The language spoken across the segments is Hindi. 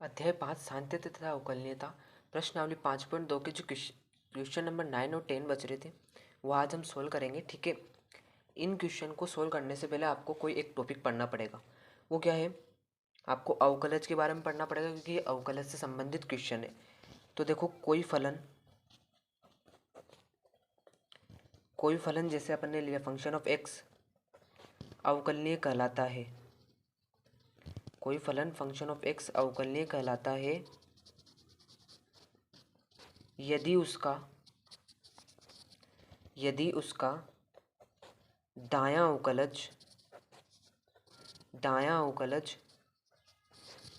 अध्याय 5 सांख्यिकी तथा अवकलनीयता प्रश्नावली 5.2 के जो क्वेश्चन नंबर 9 और 10 बच रहे थे वो आज हम सोल्व करेंगे। ठीक है, इन क्वेश्चन को सोल्व करने से पहले आपको कोई एक टॉपिक पढ़ना पड़ेगा। वो क्या है? आपको अवकलज के बारे में पढ़ना पड़ेगा क्योंकि ये अवकलज से संबंधित क्वेश्चन है। तो देखो, कोई फलन जैसे अपन ने लिया फंक्शन ऑफ एक्स अवकलनीय कहलाता है। कोई फलन फंक्शन ऑफ एक्स अवकलनीय कहलाता है यदि उसका दायां अवकलज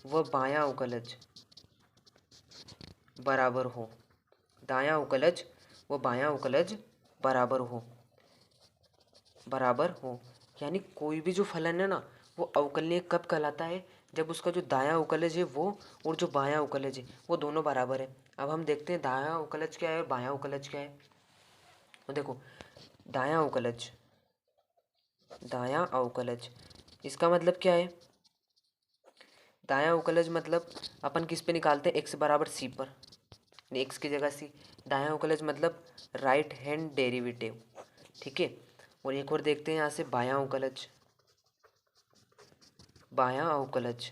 व बायां अवकलज बराबर हो। दायां अवकलज व बायां अवकलज बराबर हो यानी कोई भी जो फलन है ना वो अवकलनीय कब कहलाता है? जब उसका जो दायां अवकलज है वो और जो बायां अवकलज है वो दोनों बराबर है। अब हम देखते हैं दायां अवकलज क्या है और बायां अवकलज क्या है। तो देखो, दायां अवकलज इसका मतलब क्या है? दायां अवकलज मतलब अपन किस पे निकालते हैं? एक्स बराबर सी पर, एक्स की जगह सी। दायां अवकलज मतलब राइट हैंड डेरिवेटिव। ठीक है, और एक और देखते हैं यहाँ से बायां अवकलज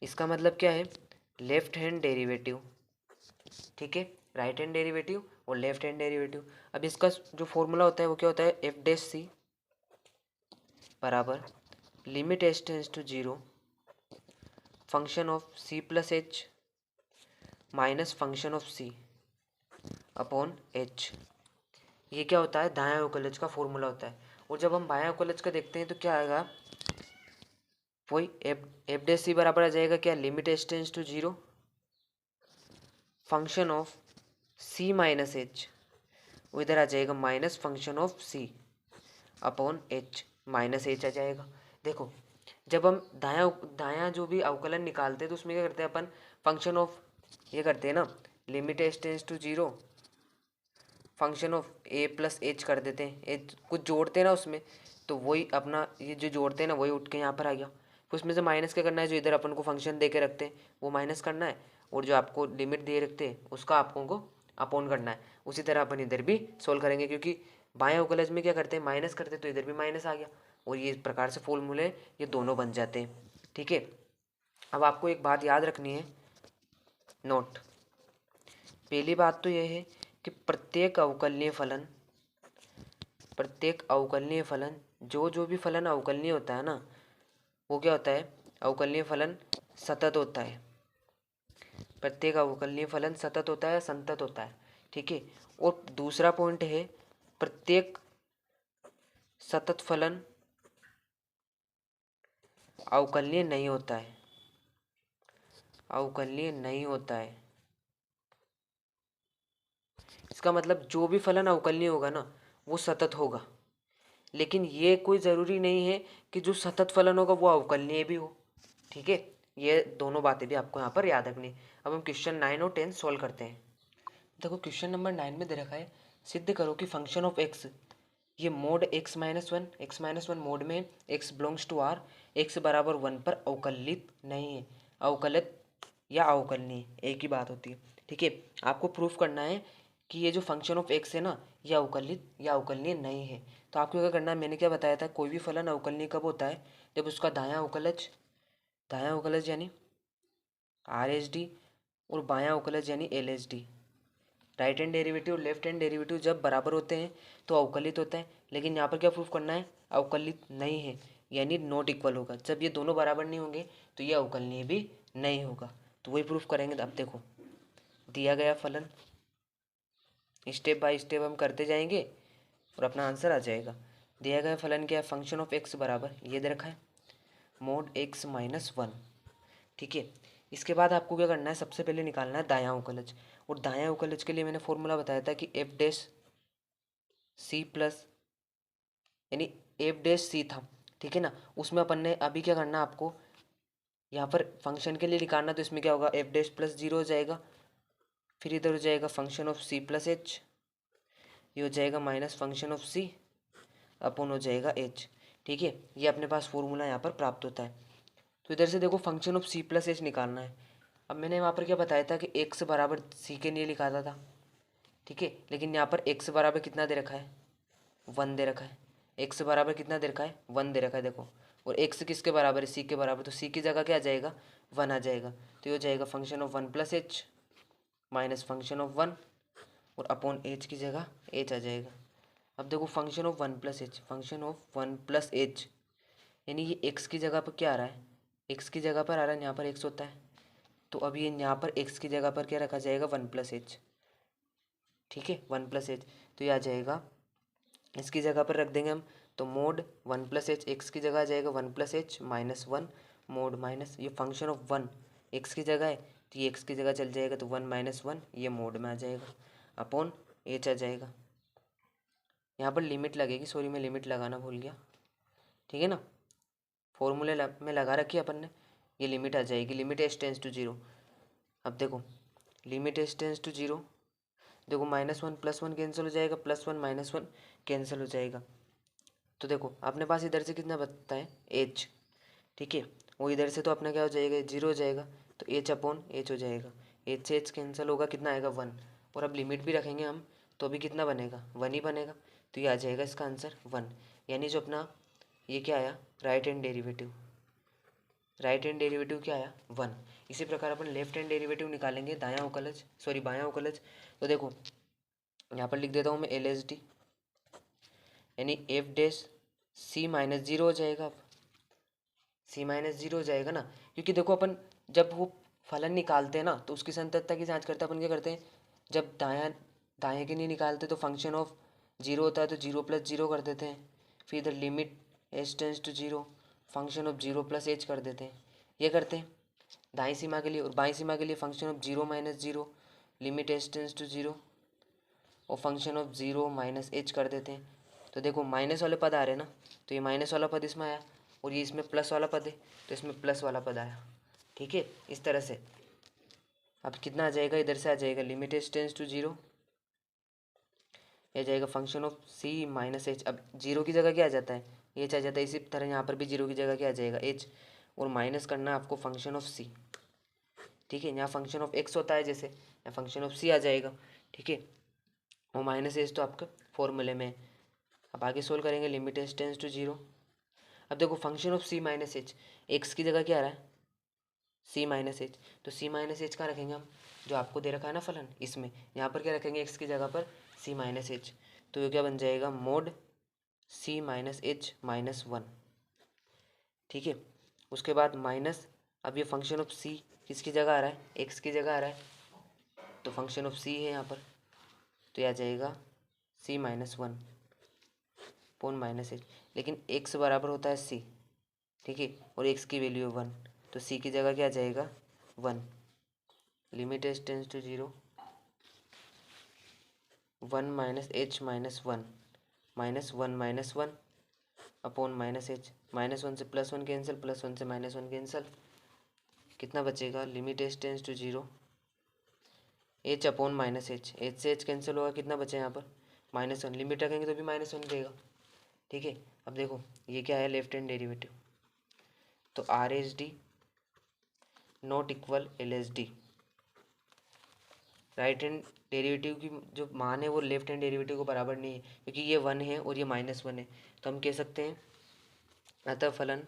इसका मतलब क्या है? Left hand derivative. ठीक है, राइट हैंड डेरिवेटिव और लेफ्ट हैंड डेरिवेटिव। अब इसका जो फॉर्मूला होता है वो क्या होता है? एफ डैश सी बराबर limit h tends to zero function of c plus h minus function of c upon h. ये क्या होता है? दायां अवकलज का फॉर्मूला होता है। और जब हम बायां अवकलज का देखते हैं तो क्या आएगा? वही एफ डैश सी बराबर आ जाएगा क्या? Limit h tends to zero function of c minus h, वो इधर आ जाएगा minus function of c upon h, minus h आ जाएगा। देखो, जब हम दायां जो भी अवकलन निकालते हैं तो उसमें क्या करते हैं अपन? फंक्शन ऑफ ये करते हैं ना, limit h tends to zero function of a plus h कर देते हैं। एच कुछ जोड़ते हैं ना उसमें, तो वही अपना ये जो जोड़ते हैं ना वही उठ के यहाँ पर आ गया। फिर उसमें से माइनस क्या करना है? जो इधर अपन को फंक्शन दे के रखते हैं वो माइनस करना है, और जो आपको लिमिट दे रखते हैं उसका आपको को अपॉन करना है। उसी तरह अपन इधर भी सोल्व करेंगे क्योंकि बाएं अवकलज में क्या करते हैं? माइनस करते हैं, तो इधर भी माइनस आ गया और ये इस प्रकार से फॉर्मूले ये दोनों बन जाते हैं। ठीक है, अब आपको एक बात याद रखनी है, नोट। पहली बात तो यह है कि प्रत्येक अवकलनीय फलन जो भी फलन अवकलनीय होता है ना वो क्या होता है? अवकलनीय फलन सतत होता है। प्रत्येक अवकलनीय फलन सतत होता है, संतत होता है। ठीक है, और दूसरा पॉइंट है प्रत्येक सतत फलन अवकलनीय नहीं होता है। इसका मतलब जो भी फलन अवकलनीय होगा ना वो सतत होगा, लेकिन ये कोई ज़रूरी नहीं है कि जो सतत फलन होगा वो अवकलनीय भी हो। ठीक है, ये दोनों बातें भी आपको यहाँ पर याद रखनी। अब हम क्वेश्चन 9 और 10 सोल्व करते हैं। देखो, क्वेश्चन नंबर 9 में दे रखा है, सिद्ध करो कि फंक्शन ऑफ एक्स ये mod x minus one mod में x belongs to R x बराबर 1 पर अवकलित नहीं है। अवकलित या अवकलनीय एक ही बात होती है। ठीक है, आपको प्रूफ करना है कि ये जो फंक्शन ऑफ एक्स है ना ये अवकलित या अवकलनीय नहीं है। तो आपको क्या करना है? मैंने क्या बताया था, कोई भी फलन अवकलनीय कब होता है? जब उसका दायां अवकलज यानी आर एच डी और बायां अवकलज यानी L H D, right hand derivative और लेफ्ट हैंड डेरिवेटिव जब बराबर होते हैं तो अवकलित होता है। लेकिन यहाँ पर क्या प्रूफ करना है? अवकलित नहीं है यानी नॉट इक्वल होगा। जब ये दोनों बराबर नहीं होंगे तो ये अवकलनीय भी नहीं होगा। तो वही प्रूफ करेंगे। अब देखो, दिया गया फलन स्टेप बाय स्टेप हम करते जाएंगे और अपना आंसर आ जाएगा। दिया गया फलन क्या है? फंक्शन ऑफ एक्स बराबर ये दे रखा है मोड एक्स माइनस 1। ठीक है, इसके बाद आपको क्या करना है? सबसे पहले निकालना है दायां अवकलज, और दायां अवकलज के लिए मैंने फॉर्मूला बताया था कि एफ डैश सी प्लस यानी एफ डैश सी था। ठीक है ना, उसमें अपन ने अभी क्या करना है आपको यहाँ पर फंक्शन के लिए निकालना, तो इसमें क्या होगा? एफ डैश प्लस जीरो हो जाएगा, फिर इधर हो जाएगा function of c plus h, ये हो जाएगा minus function of c upon हो जाएगा एच। ठीक है, ये अपने पास फॉर्मूला यहाँ पर प्राप्त होता है। तो इधर से देखो function of c plus h निकालना है। अब मैंने वहाँ पर क्या बताया था कि एक्स बराबर सी के लिए लिखा था, ठीक है। लेकिन यहाँ पर एक्स बराबर कितना दे रखा है, 1 दे रखा है। एक्स बराबर कितना दे रखा है, 1 दे रखा है देखो। और एक्स किसके बराबर है, सी के बराबर, तो सी की जगह क्या आ जाएगा, 1 आ जाएगा। तो ये हो जाएगा function of 1 plus h minus function of 1 और अपॉन एच की जगह एच आ जाएगा। अब देखो function of 1 plus H, function of 1 plus H, यानी ये एक्स की जगह पर क्या आ रहा है, एक्स की जगह पर आ रहा है, यहाँ पर एक्स होता है। तो अब ये यहाँ पर एक्स की जगह पर क्या रखा जाएगा, 1 प्लस एच, ठीक है, 1 प्लस एच। तो ये आ जाएगा, इसकी जगह पर रख देंगे हम, तो मोड 1 प्लस एच, एक्स की जगह आ जाएगा 1 plus h minus 1 mode minus ये फंक्शन ऑफ 1 एक्स की जगह है, तो ये एक्स की जगह चल जाएगा, तो 1 माइनस 1 ये मोड में आ जाएगा, अपॉन एच आ जाएगा। यहाँ पर लिमिट लगेगी, सॉरी मैं लिमिट लगाना भूल गया, ठीक है ना, फॉर्मूले में लगा रखी है अपन ने, ये लिमिट आ जाएगी, लिमिट एच टेंस टू 0। अब देखो लिमिट एच टेंस टू 0, देखो -1 +1 कैंसिल हो जाएगा, +1 -1 कैंसिल हो जाएगा। तो देखो अपने पास इधर से कितना बचता है, एच, ठीक है। वो इधर से तो अपना क्या हो जाएगा, 0 हो जाएगा, तो एच अपॉन एच हो जाएगा। एच से एच कैंसिल होगा, कितना आएगा, 1। और अब लिमिट भी रखेंगे हम, तो अभी कितना बनेगा, 1 ही बनेगा। तो ये आ जाएगा इसका आंसर 1, यानी जो अपना ये क्या आया, right hand derivative, right hand derivative क्या आया, 1। इसी प्रकार अपन लेफ्ट हैंड डेरिवेटिव निकालेंगे, दायां उकलज, सॉरी बायां उकलज। तो देखो यहाँ पर लिख देता हूँ मैं एल एस डी, यानी एफ डैश सी माइनस 0 हो जाएगा। अब सी माइनस 0 हो जाएगा ना, क्योंकि देखो अपन जब वो फलन निकालते हैं ना, तो उसकी संततता की जांच करते हैं अपन, क्या करते हैं, जब दायां दाएं के नहीं निकालते तो फंक्शन ऑफ 0 होता है, तो 0 + 0 कर देते हैं। फिर इधर limit h tends to 0 function of 0 + h कर देते हैं, ये करते हैं दाएं सीमा के लिए। और बाएं सीमा के लिए function of 0 - 0 limit h tends to 0 और फंक्शन ऑफ 0 - एच कर देते हैं। तो देखो माइनस वाले पद आ रहे हैं ना, तो ये माइनस वाला पद इसमें आया, और ये इसमें प्लस वाला पद है, तो इसमें प्लस वाला पद आया, ठीक है, इस तरह से। अब कितना आ जाएगा, इधर से आ जाएगा लिमिट एच टेंस टू 0, यह जाएगा function of c minus h. अब 0 की जगह क्या आ जाता है, एच आ जाता है। इसी तरह यहाँ पर भी 0 की जगह क्या आ जाएगा, एच, और माइनस करना है आपको फंक्शन ऑफ सी, ठीक है। यहाँ फंक्शन ऑफ एक्स होता है जैसे, यहाँ फंक्शन ऑफ सी आ जाएगा, ठीक है। और माइनस एच तो आपका फॉर्मूले में है। अब आगे सोल्व करेंगे, लिमिट एच टेंस टू 0। अब देखो function of c minus h, x की जगह क्या आ रहा है, सी माइनस एच, तो सी माइनस एच कहाँ रखेंगे हम, जो आपको दे रखा है ना फलन, इसमें यहाँ पर क्या रखेंगे, एक्स की जगह पर सी माइनस एच। तो ये क्या बन जाएगा, मोड सी माइनस एच माइनस 1, ठीक है। उसके बाद माइनस, अब ये फंक्शन ऑफ सी किसकी जगह आ रहा है, एक्स की जगह आ रहा है, तो फंक्शन ऑफ सी है यहाँ पर, तो यह आ जाएगा सी माइनस 1 पॉन माइनस एच। लेकिन एक्स बराबर होता है सी, ठीक है, और एक्स की वैल्यू है 1, तो सी की जगह क्या आ जाएगा, 1। Limit h tends to 0 1 - h minus 1 minus 1 minus 1 upon minus h, -1 से +1 कैंसिल, +1 से -1 कैंसिल, कितना बचेगा, limit h tends to 0 h upon minus h, h से एच कैंसिल होगा, कितना बचा यहाँ पर -1, लिमिट रखेंगे तो भी -1 देगा, ठीक है। अब देखो ये क्या है, लेफ्ट हैंड डेरिवेटिव, तो R H D not equal L H D, right hand derivative की जो मान है वो लेफ्ट हैंड डेरिवेटिव को बराबर नहीं है, क्योंकि ये 1 है और ये -1 है। तो हम कह सकते हैं अतः फलन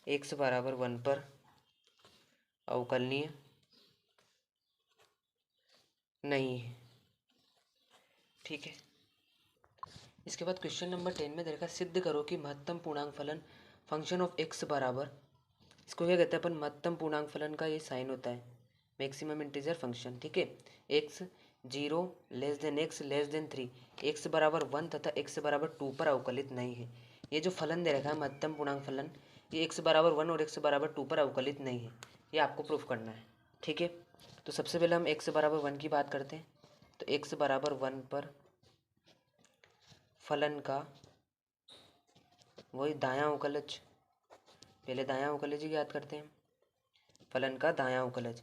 x बराबर 1 पर अवकलनीय नहीं है, ठीक है। इसके बाद क्वेश्चन नंबर 10 में दे रखा, सिद्ध करो कि महत्तम पूर्णांक फलन फंक्शन ऑफ x बराबर, इसको क्या कहते हैं अपन, महत्तम पूर्णांक फलन का ये साइन होता है, मैक्सिमम इंटीजर फंक्शन, ठीक है। x 0 < x < 3, x बराबर 1 तथा x बराबर 2 पर अवकलित नहीं है। ये जो फलन दे रखा है महत्तम पूर्णांक फलन, ये x बराबर 1 और x बराबर 2 पर अवकलित नहीं है, ये आपको प्रूफ करना है, ठीक है। तो सबसे पहले हम x बराबर 1 की बात करते हैं, तो x बराबर 1 पर फलन का वही दायां उकलज, पहले दायां उकलज ही याद करते हैं, फलन का दायां उकलज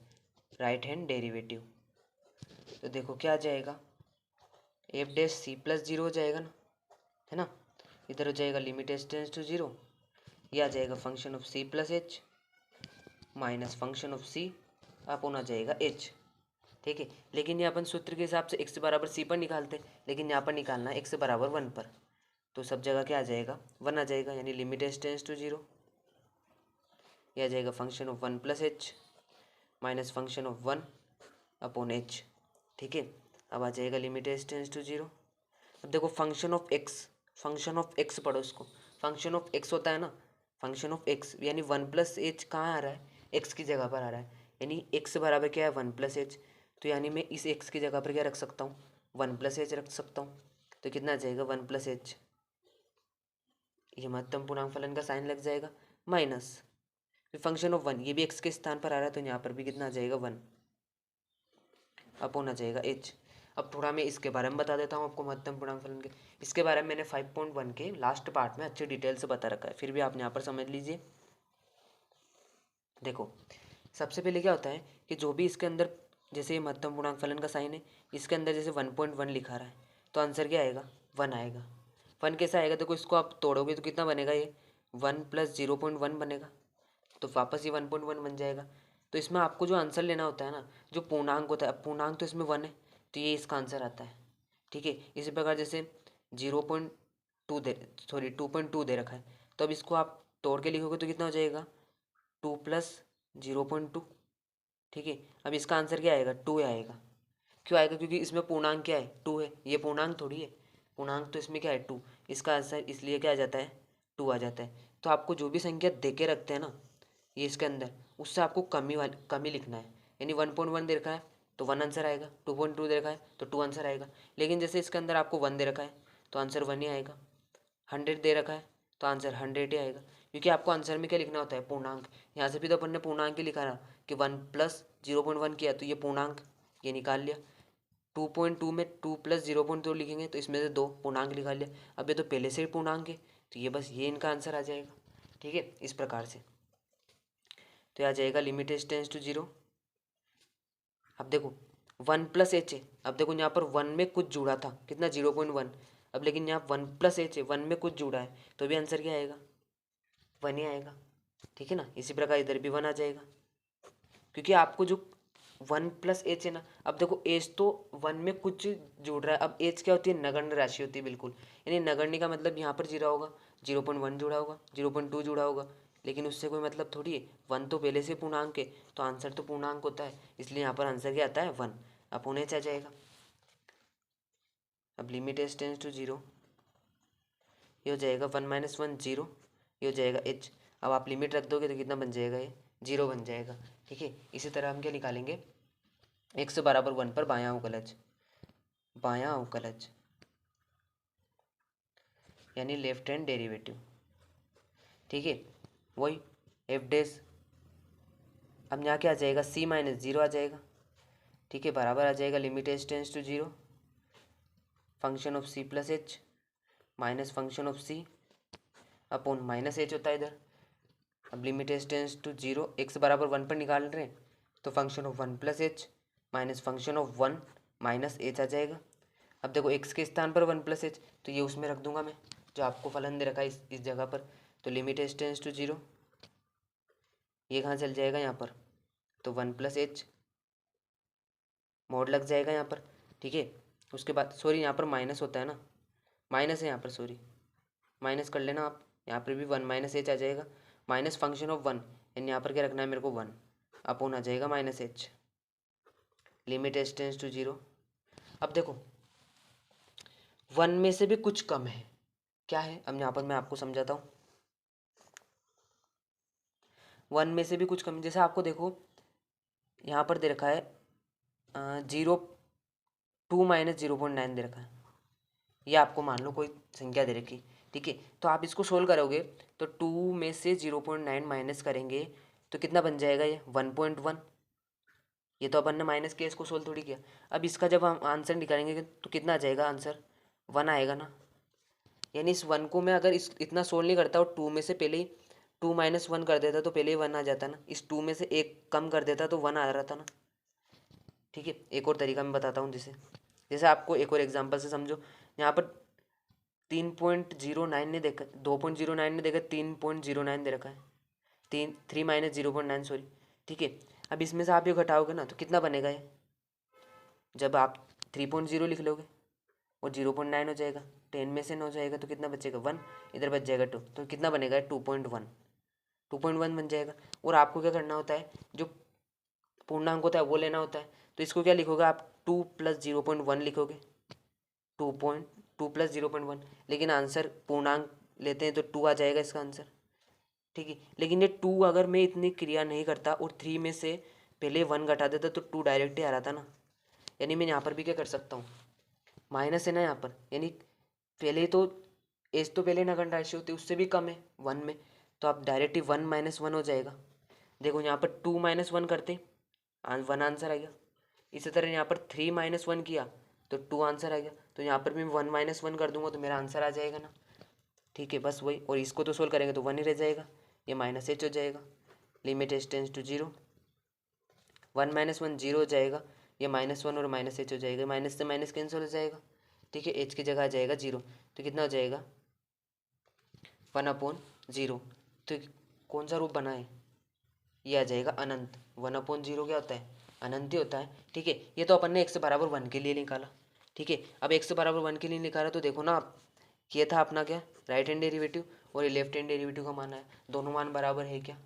राइट हैंड डेरिवेटिव। तो देखो क्या आ जाएगा, एफ डैश सी + 0 हो जाएगा ना, है ना, इधर हो जाएगा लिमिट एच टेंस टू 0 ये आ जाएगा function of c plus h minus function of c upon आ जाएगा एच। ठीक है, लेकिन ये अपन सूत्र के हिसाब से x बराबर सी पर निकालते, लेकिन यहाँ पर निकालना है x बराबर 1 पर, तो सब जगह क्या आ जाएगा 1 आ जाएगा, यानी लिमिट एच टेंस टू 0। यह आ जाएगा function of 1 plus h minus function of 1 upon H. ठीक है, अब आ जाएगा लिमिट एच टेंस टू 0। अब देखो फंक्शन ऑफ एक्स पढ़ो इसको। फंक्शन ऑफ एक्स होता है ना, फंक्शन ऑफ एक्स यानी 1 प्लस एच कहाँ आ रहा है, एक्स की जगह पर आ रहा है, यानी एक्स बराबर क्या है 1 प्लस एच। तो यानी मैं इस एक्स की जगह पर क्या रख सकता हूँ 1 प्लस एच रख सकता हूँ। तो कितना आ जाएगा 1 प्लस एच, ये महत्तम पूर्णांक फलन का साइन लग जाएगा माइनस फिर फंक्शन ऑफ 1, ये भी एक्स के स्थान पर आ रहा है तो यहाँ पर भी कितना आ जाएगा 1 अपॉन आ जाएगा एच। अब थोड़ा मैं इसके बारे में बता देता हूँ आपको महत्तम पूर्णांक फलन के। इसके बारे में मैंने 5.1 के लास्ट पार्ट में अच्छी डिटेल से बता रखा है, फिर भी आप यहाँ पर समझ लीजिए। देखो सबसे पहले क्या होता है कि जो भी इसके अंदर, जैसे ये महत्तम पूर्णांक फलन का साइन है, इसके अंदर जैसे 1.1 लिखा रहा है तो आंसर क्या आएगा 1 आएगा। 1 कैसा आएगा, देखो इसको आप तोड़ोगे तो कितना बनेगा, ये 1 प्लस 0.1 बनेगा, तो वापस ये 1.1 बन जाएगा। तो इसमें आपको जो आंसर लेना होता है ना, जो पूर्णांक होता है, अब पूर्णांक तो इसमें 1 है तो ये इसका आंसर आता है। ठीक है, इसी प्रकार जैसे 2.2 दे रखा है, तो अब इसको आप तोड़ के लिखोगे तो कितना हो जाएगा 2 प्लस 0.2। ठीक है, अब इसका आंसर क्या आएगा 2 आएगा। क्यों आएगा, क्योंकि इसमें पूर्णांक क्या है 2 है, ये पूर्णांक थोड़ी है, पूर्णांक तो इसमें क्या है 2, इसका आंसर इसलिए क्या आ जाता है 2 आ जाता है। तो आपको जो भी संख्या दे के रखते हैं ना ये इसके अंदर, उससे आपको कमी लिखना है, यानी 1.1 दे रखा है तो 1 आंसर आएगा, 2.2 दे रखा है तो 2 आंसर आएगा। लेकिन जैसे इसके अंदर आपको 1 दे रखा है तो आंसर 1 ही आएगा, 100 दे रखा है तो आंसर 100 ही आएगा, क्योंकि आपको आंसर में क्या लिखना होता है पूर्णांक। यहाँ से भी तो अपन ने पूर्णांक ही लिखा रहा कि 1 प्लस 0.1 किया तो ये पूर्णांक, ये निकाल लिया। 2.2 में 2 प्लस 0.2 लिखेंगे तो इसमें से 2 पूर्णांक निकाल लिया। अब ये तो पहले से ही पूर्णांक है तो ये बस ये इनका आंसर आ जाएगा। ठीक है, इस प्रकार से तो आ जाएगा लिमिट एच टेंस टू 0। अब देखो 1 प्लस एच है, अब देखो यहाँ पर 1 में कुछ जुड़ा था कितना 0.1, अब लेकिन यहाँ 1 प्लस एच है, 1 में कुछ जुड़ा है तो भी आंसर क्या आएगा 1 ही आएगा। ठीक है ना, इसी प्रकार इधर भी 1 आ जाएगा, क्योंकि आपको जो 1 प्लस एच है ना, अब देखो एच तो 1 में कुछ जुड़ रहा है, अब एच क्या होती है नगण्य राशि होती है बिल्कुल, यानी नगण्य का मतलब यहाँ पर जीरा होगा 0.1 जुड़ा होगा 0.2 जुड़ा होगा, लेकिन उससे कोई मतलब थोड़ी है, 1 तो पहले से पूर्णांक है तो आंसर तो पूर्णांक होता है, इसलिए यहाँ पर आंसर क्या आता है 1 अपॉन एच आ जाएगा। अब लिमिट एच टेंस टू 0, ये हो जाएगा 1 माइनस 1 0, ये हो जाएगा एच। अब आप लिमिट रख दोगे तो कितना बन जाएगा, ये 0 बन जाएगा। ठीक है, इसी तरह हम क्या निकालेंगे x बराबर 1 पर बायां अवकलज यानी लेफ्ट हैंड डेरिवेटिव। ठीक है, वही एफ डैश, अब यहाँ क्या आ जाएगा c माइनस 0 आ जाएगा। ठीक है, बराबर आ जाएगा limit h tends to 0 function of c plus h minus function of c upon minus h होता है इधर। अब limit h tends to 0 x बराबर 1 पर निकाल रहे हैं तो function of 1 plus h minus function of 1 minus h आ जाएगा। अब देखो x के स्थान पर 1 प्लस एच तो ये उसमें रख दूंगा मैं जो आपको फलन दे रखा है इस जगह पर, तो लिमिट एच टेंस टू 0, ये कहाँ चल जाएगा यहाँ पर तो 1 प्लस एच मोड लग जाएगा यहाँ पर। ठीक है, उसके बाद सॉरी यहाँ पर माइनस होता है ना, माइनस है यहाँ पर, सॉरी माइनस कर लेना आप, यहाँ पर भी 1 माइनस एच आ जाएगा माइनस फंक्शन ऑफ 1, यानी यहाँ पर क्या रखना है मेरे को 1 अपॉन आ जाएगा minus h limit h tends to 0। अब देखो 1 में से भी कुछ कम है, क्या है अब यहाँ पर मैं आपको समझाता हूँ। 1 में से भी कुछ कम, जैसे आपको देखो यहाँ पर दे रखा है 2 माइनस 0.9 दे रखा है, ये आपको मान लो कोई संख्या दे रखी। ठीक है, तो आप इसको सोल्व करोगे तो 2 में से 0.9 माइनस करेंगे तो कितना बन जाएगा ये 1.1। ये तो अपन ने माइनस के इसको सोल्व थोड़ी किया, अब इसका जब हम आंसर निकालेंगे तो कितना आ जाएगा आंसर 1 आएगा ना, यानी इस 1 को मैं अगर इस इतना सोल्व नहीं करता और 2 में से पहले ही 2 माइनस 1 कर देता तो पहले ही 1 आ जाता ना, इस 2 में से एक कम कर देता तो 1 आ रहा था ना। ठीक है, एक और तरीका मैं बताता हूँ, जैसे जैसे आपको एक और एग्जांपल से समझो, यहाँ पर 3.09 ने देखा, 2.09 ने देखा, 3.09 दे रखा है, 3 माइनस 0.9 सॉरी। ठीक है, अब इसमें से आप ये घटाओगे ना तो कितना बनेगा ये, जब आप 3.0 लिख लोगे और 0.9 हो जाएगा, 10 में से 9 हो जाएगा तो कितना बचेगा 1, इधर बच जाएगा 2, तो कितना बनेगा 2.1 बन जाएगा। और आपको क्या करना होता है, जो पूर्णांक होता है वो लेना होता है। तो इसको क्या लिखोगे आप, 2 प्लस 0.1 लिखोगे, 2 प्लस 0.1, लेकिन आंसर पूर्णांक लेते हैं तो 2 आ जाएगा इसका आंसर। ठीक है, लेकिन ये 2 अगर मैं इतनी क्रिया नहीं करता और 3 में से पहले 1 घटा देता तो 2 डायरेक्ट ही आ रहा था ना। यानी मैं यहाँ पर भी क्या कर सकता हूँ, माइनस है ना यहाँ पर, यानी पहले तो एज तो पहले नगण्य राशि होती है उससे भी कम है 1 में, तो आप डायरेक्ट ही 1 माइनस 1 हो जाएगा। देखो यहाँ पर 2 माइनस 1 करते 1 आंसर आ गया। इसी तरह यहाँ पर 3 माइनस 1 किया तो 2 आंसर आ गया। तो यहाँ पर भी 1 माइनस 1 कर दूंगा तो मेरा आंसर आ जाएगा ना। ठीक है, बस वही, और इसको तो सोल्व करेंगे तो 1 ही रह जाएगा, ये माइनस एच हो जाएगा। Limit h tends to 0, 1 minus 1 0 हो जाएगा, ये -1 और माइनस एच हो जाएगा, माइनस से माइनस कैंसिल हो जाएगा। ठीक है, एच की जगह आ जाएगा 0, तो कितना हो जाएगा 1/0। तो कौन सा रूप बना है, ये आ जाएगा अनंत। 1/0 क्या होता है, अनंत ही होता है। ठीक है, ये तो अपन ने x बराबर 1 के लिए निकाला। ठीक है, अब x बराबर 1 के लिए निकाला तो देखो ना आप, ये था अपना क्या, राइट हैंड डेरिवेटिव और ये लेफ्ट हैंड डेरिवेटिव का मान है, दोनों मान बराबर है क्या,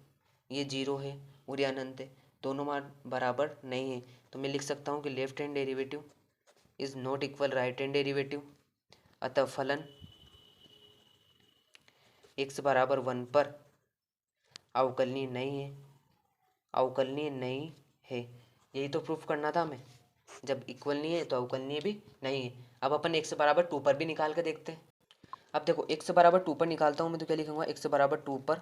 ये 0 है और ये अनंत है, दोनों मान बराबर नहीं है। तो मैं लिख सकता हूँ कि left hand derivative is not equal right hand derivative, अतः फलन x बराबर 1 पर अवकलनीय नहीं है, अवकलनीय नहीं है। यही तो प्रूफ करना था हमें, जब इक्वल नहीं है तो अवकलनीय भी नहीं है। अब अपन x बराबर 2 पर भी निकाल के देखते हैं। अब देखो x बराबर 2 पर निकालता हूँ मैं, तो क्या लिखूंगा, x बराबर 2 पर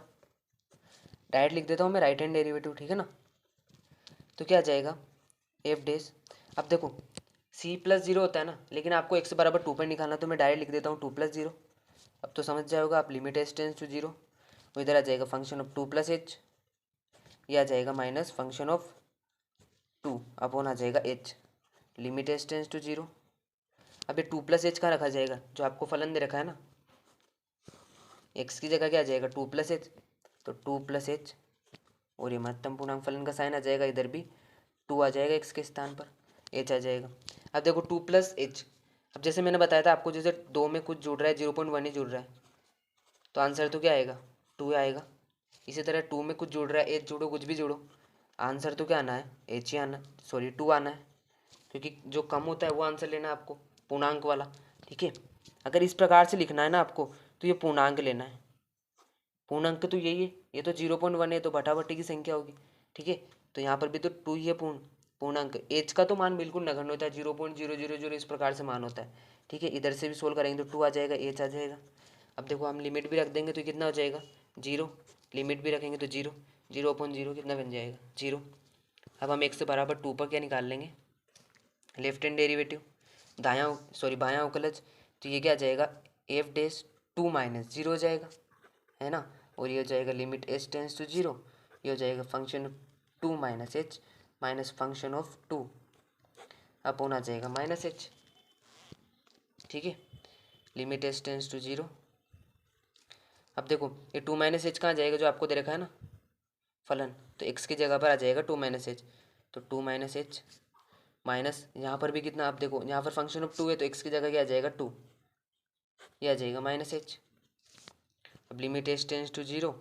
डायरेक्ट लिख देता हूँ मैं राइट हैंड डेरिवेटिव। ठीक है ना, तो क्या आ जाएगा एफ डेस। अब देखो c प्लस 0 होता है ना, लेकिन आपको x बराबर 2 पर निकालना, तो मैं डायरेक्ट लिख देता हूँ 2 प्लस 0। अब तो समझ जाओगे आप, लिमिट एच टेंस टू 0, वो इधर आ जाएगा फंक्शन ऑफ 2 प्लस एच, ये आ जाएगा माइनस फंक्शन ऑफ 2 अपॉन आ जाएगा h, limit h tends to 0। अब ये 2 प्लस एच कहाँ रखा जाएगा, जो आपको फलन दे रखा है ना, x की जगह क्या आ जाएगा 2 प्लस एच, तो 2 प्लस एच और ये महत्तम पूर्णांक फलन का साइन आ जाएगा, इधर भी 2 आ जाएगा x के स्थान पर, h आ जाएगा। अब देखो 2 प्लस एच, अब जैसे मैंने बताया था आपको, जैसे 2 में कुछ जुड़ रहा है 0.1 ही जुड़ रहा है, तो आंसर तो क्या आएगा 2 आएगा। इसी तरह 2 में कुछ जुड़ रहा है, एच जोड़ो कुछ भी जोड़ो, आंसर तो क्या आना है, एच ही आना, सॉरी 2 आना है, क्योंकि जो कम होता है वो आंसर लेना है आपको, पूर्णांक वाला। ठीक है, अगर इस प्रकार से लिखना है ना आपको, तो ये पूर्णांक लेना है, पूर्णांक तो यही है, ये तो 0.1 है तो बटाबटी की संख्या होगी। ठीक है, तो यहाँ पर भी तो 2 ही है पूर्णांक। एच का तो मान बिल्कुल नगण्य होता है, 0.000 इस प्रकार से मान होता है। ठीक है, इधर से भी सोल्व करेंगे तो 2 आ जाएगा, एच आ जाएगा। अब देखो हम लिमिट भी रख देंगे तो कितना हो जाएगा 0, लिमिट भी रखेंगे तो 0, 0/0 कितना बन जाएगा 0। अब हम x बराबर 2 पर क्या निकाल लेंगे, लेफ्ट हैंड डेरिवेटिव, बायां अवकलज, तो ये क्या आ जाएगा एफ डेस 2 माइनस 0 हो जाएगा, है ना, और ये हो जाएगा लिमिट एच टेंस टू 0, ये हो जाएगा function 2 minus h minus function of 2 upon आ जाएगा माइनस एच। ठीक है, लिमिट एच टेंस टू 0। अब देखो ये 2 माइनस एच कहाँ जाएगा, जो आपको दे रखा है ना फलन, तो x की जगह पर आ जाएगा 2 माइनस एच, तो 2 माइनस एच माइनस यहाँ पर भी कितना, आप देखो यहाँ पर फंक्शन ऑफ 2 है तो x की जगह क्या आ जाएगा 2, ये आ जाएगा माइनस एच। अब लिमिट एच टेंस टू 0।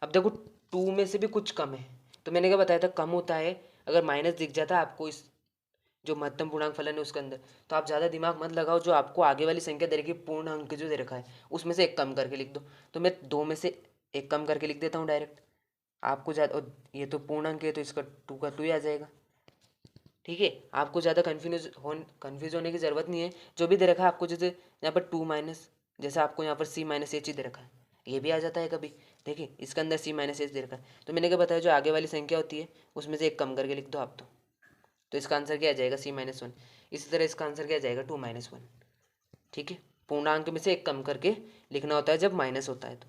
अब देखो 2 में से भी कुछ कम है, तो मैंने क्या बताया था कम होता है अगर माइनस दिख जाता है आपको इस जो महत्तम पूर्णांक फलन है उसके अंदर, तो आप ज़्यादा दिमाग मत लगाओ, जो आपको आगे वाली संख्या दे रखी है पूर्ण अंक जो दे रखा है उसमें से एक कम करके लिख दो। तो मैं 2 में से एक कम करके लिख देता हूँ डायरेक्ट, आपको ज़्यादा, और ये तो पूर्ण अंक है तो इसका 2 का 2 ही आ जाएगा। ठीक है, आपको ज़्यादा कन्फ्यूज होने की ज़रूरत नहीं है, जो भी दे रखा है आपको, जैसे यहाँ पर 2 माइनस, जैसे आपको यहाँ पर c माइनस एच ही दे रखा है, ये भी आ जाता है कभी। देखिए इसके अंदर c माइनस एच दे रखा है, तो मैंने क्या बताया, जो आगे वाली संख्या होती है उसमें से एक कम करके लिख दो आप, तो इसका आंसर क्या आ जाएगा c-1। इसी तरह इसका आंसर क्या आ जाएगा 2-1। ठीक है, पूर्णांक में से एक कम करके लिखना होता है जब माइनस होता है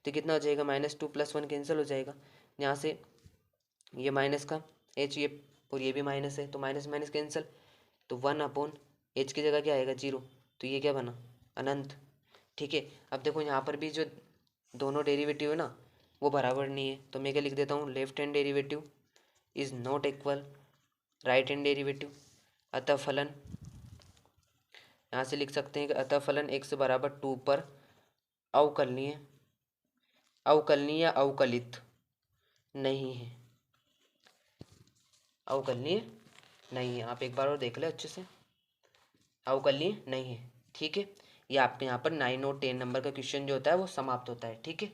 तो कितना हो जाएगा -2 + 1 कैंसिल हो जाएगा, यहाँ से ये माइनस का h, ये और ये भी माइनस है तो माइनस माइनस कैंसिल, तो 1/h की जगह क्या आएगा 0, तो ये क्या बना अनंत। ठीक है। अब देखो यहाँ पर भी जो दोनों डेरिवेटिव है ना वो बराबर नहीं है, तो मैं क्या लिख देता हूँ, left hand derivative is not equal right hand derivative. अतः फलन यहाँ से लिख सकते हैं कि अतः फलन x बराबर 2 पर अवकलनीय अवकलनीय या अवकलित नहीं है, अवकलनीय नहीं है। आप एक बार और देख ले अच्छे से, अवकलनीय नहीं है। ठीक है, ये आपके यहाँ पर 9 और 10 नंबर का क्वेश्चन जो होता है वो समाप्त होता है। ठीक है।